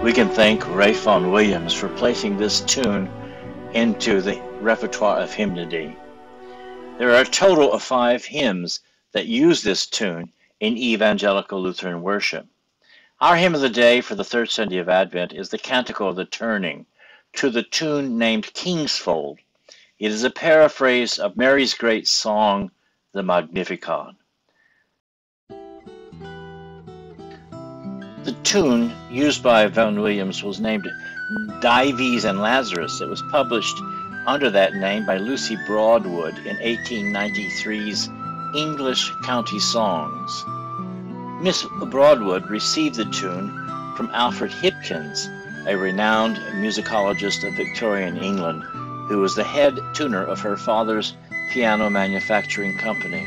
We can thank Ray Vaughan Williams for placing this tune into the repertoire of hymnody. There are a total of 5 hymns that use this tune in evangelical Lutheran worship. Our hymn of the day for the third Sunday of Advent is the Canticle of the Turning, to the tune named Kingsfold. It is a paraphrase of Mary's great song, the Magnificat. The tune used by Vaughan Williams was named Dives and Lazarus. It was published under that name by Lucy Broadwood in 1893's English County Songs. Miss Broadwood received the tune from Alfred Hipkins, a renowned musicologist of Victorian England, who was the head tuner of her father's piano manufacturing company.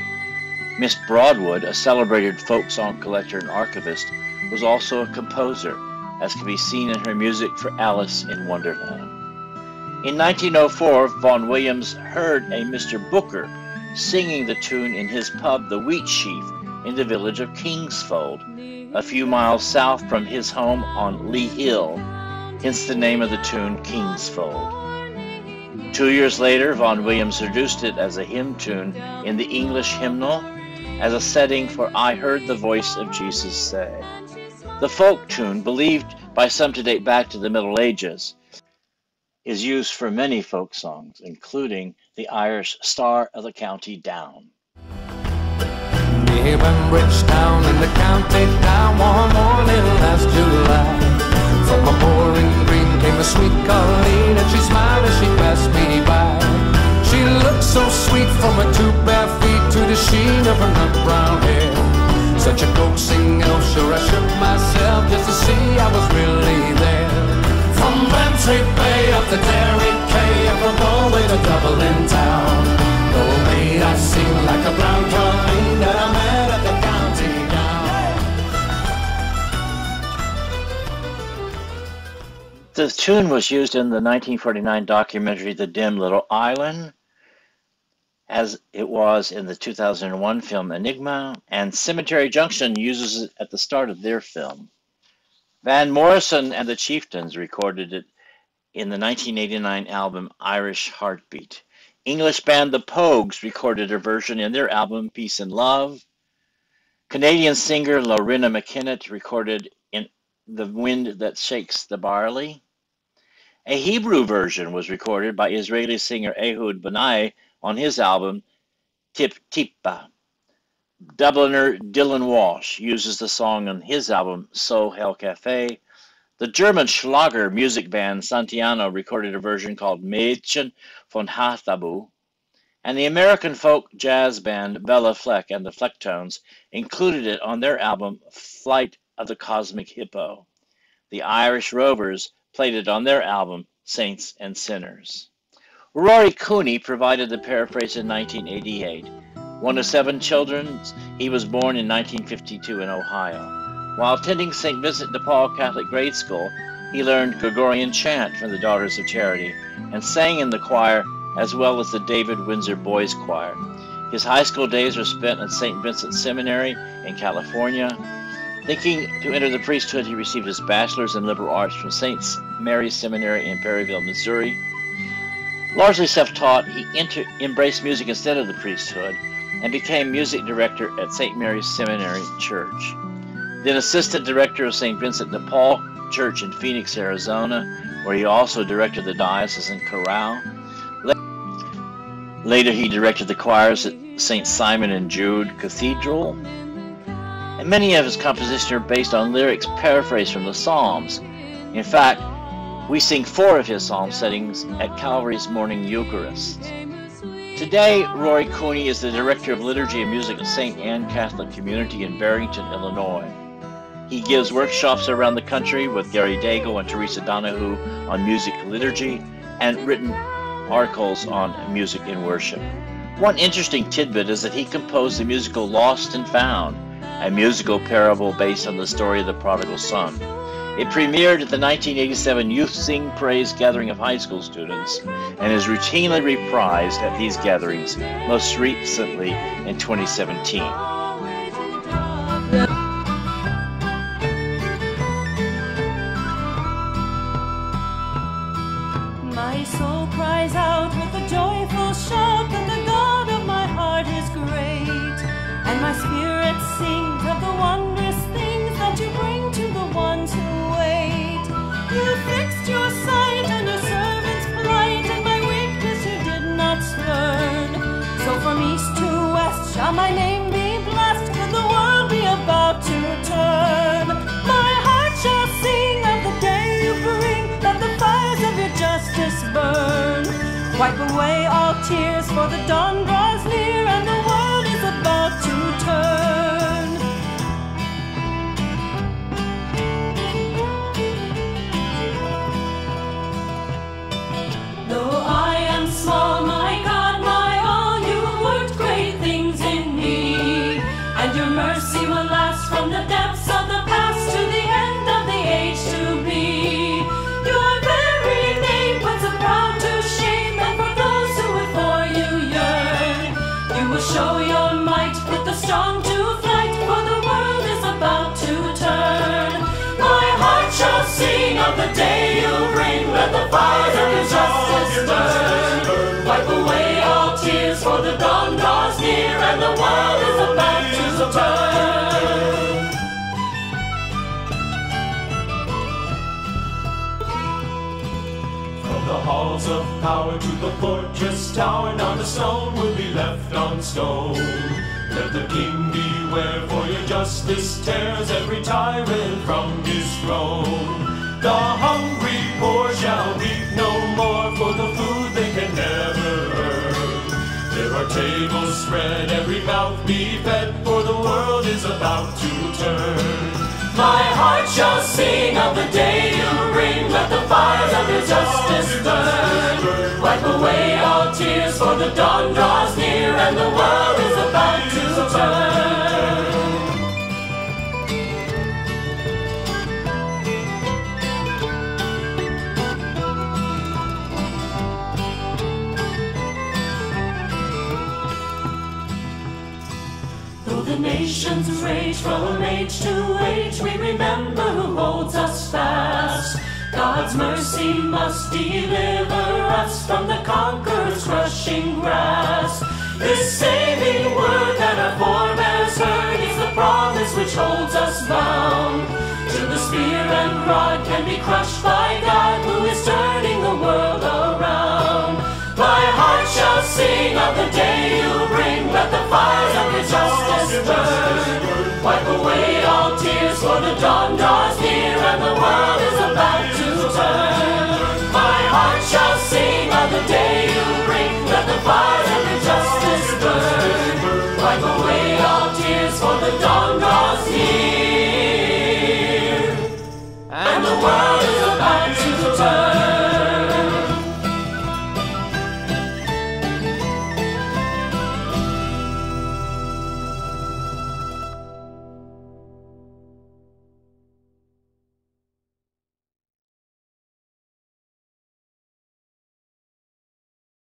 Miss Broadwood, a celebrated folk song collector and archivist, was also a composer, as can be seen in her music for Alice in Wonderland. In 1904, Vaughan Williams heard a Mr. Booker singing the tune in his pub, The Wheat Sheaf, in the village of Kingsfold, a few miles south from his home on Lee Hill, hence the name of the tune, Kingsfold. 2 years later, Vaughan Williams introduced it as a hymn tune in the English hymnal as a setting for I Heard the Voice of Jesus Say. The folk tune, believed by some to date back to the Middle Ages, is used for many folk songs, including the Irish Star of the County Down. Near Bridgetown in the county down one morning last July, from a pouring green came a sweet Colleen, and she smiled as she passed me by. She looked so sweet from her 2 bare feet to the sheen of her nut brown hair. Such a coaxing elf, sure I shook myself just to see I was really there. From Bantry Bay up to Derry Quay, and from Galway to Dublin town, oh may I sing like a brown Colleen that I met at the county down. The tune was used in the 1949 documentary The Dim Little Island, as it was in the 2001 film Enigma, and Cemetery Junction uses it at the start of their film. Van Morrison and the Chieftains recorded it in the 1989 album Irish Heartbeat. English band The Pogues recorded a version in their album Peace and Love. Canadian singer Lorinda McKinnon recorded in The Wind That Shakes the Barley. A Hebrew version was recorded by Israeli singer Ehud Banai on his album Tip Tippa. Dubliner Dylan Walsh uses the song on his album So Hell Cafe. The German Schlager music band Santiano recorded a version called Mädchen von Hathabu, and the American folk jazz band Bella Fleck and the Flecktones included it on their album Flight of the Cosmic Hippo. The Irish Rovers played it on their album Saints and Sinners. Rory Cooney provided the paraphrase in 1988. One of 7 children, he was born in 1952 in Ohio. While attending St. Vincent de Paul Catholic Grade School, he learned Gregorian chant from the Daughters of Charity and sang in the choir as well as the David Windsor Boys Choir. His high school days were spent at St. Vincent Seminary in California. Thinking to enter the priesthood, he received his bachelor's in liberal arts from St. Mary's Seminary in Perryville, Missouri. Largely self-taught, he embraced music instead of the priesthood and became music director at St. Mary's Seminary Church. Then assistant director of St. Vincent de Paul Church in Phoenix, Arizona, where he also directed the diocesan chorale. Later he directed the choirs at St. Simon and Jude Cathedral. And many of his compositions are based on lyrics paraphrased from the Psalms. In fact, we sing 4 of his psalm settings at Calvary's Morning Eucharist. Today, Rory Cooney is the Director of Liturgy and Music at St. Anne Catholic Community in Barrington, Illinois. He gives workshops around the country with Gary Daigle and Teresa Donahue on music liturgy and written articles on music in worship. One interesting tidbit is that he composed the musical Lost and Found, a musical parable based on the story of the prodigal son. It premiered at the 1987 Youth Sing Praise gathering of high school students and is routinely reprised at these gatherings, most recently in 2017. My soul cries out with a joyful shout that the God of my heart is great, and my spirit sings of the wondrous things that you bring to the ones who wait. You fixed your sight on your servant's plight, and my weakness you did not spurn. So from east to west shall my name be blessed, for the world be about to turn. My heart shall sing of the day you bring, that the fires of your justice burn. Wipe away all tears, for the dawn draws near, and the world is about to turn. Though I am small, my God, my all, you worked great things in me, and your mercy will last from the depths of the past to the end of the age to be. Your very name puts a proud to shame, and for those who would for you yearn, you will show your might, put the strong to flight, for the world is about to turn. My heart shall sing of the day you bring, let the fires of your justice burn. Wipe away all tears, for the dawn draws near, and the world is about to turn. From the halls of power to the fortress tower, not a stone will be left on stone. Let the king beware, for your justice tears every tyrant from his throne. The hungry poor shall weep no more for the food they can never earn. There are tables spread, every mouth be fed, for the world is about to turn. My heart shall sing of the day you bring, let the fires of your justice burn. Wipe away all tears, for the dawn draws near, and the world is about to turn. Though the nations rage from age to age, we remember who holds us fast. God's mercy must deliver us from the conqueror's crushing grasp. This saving word that our forebears heard is the promise which holds us bound, till the spear and rod can be crushed by God, who is turning the world around. My heart shall sing of the day you bring, let the fires of your justice burn. Wipe away all tears, for the dawn draws near, and the world is about to turn. My heart shall sing of the day you bring, let the fires of your justice burn. Wipe away all tears, for the dawn draws near.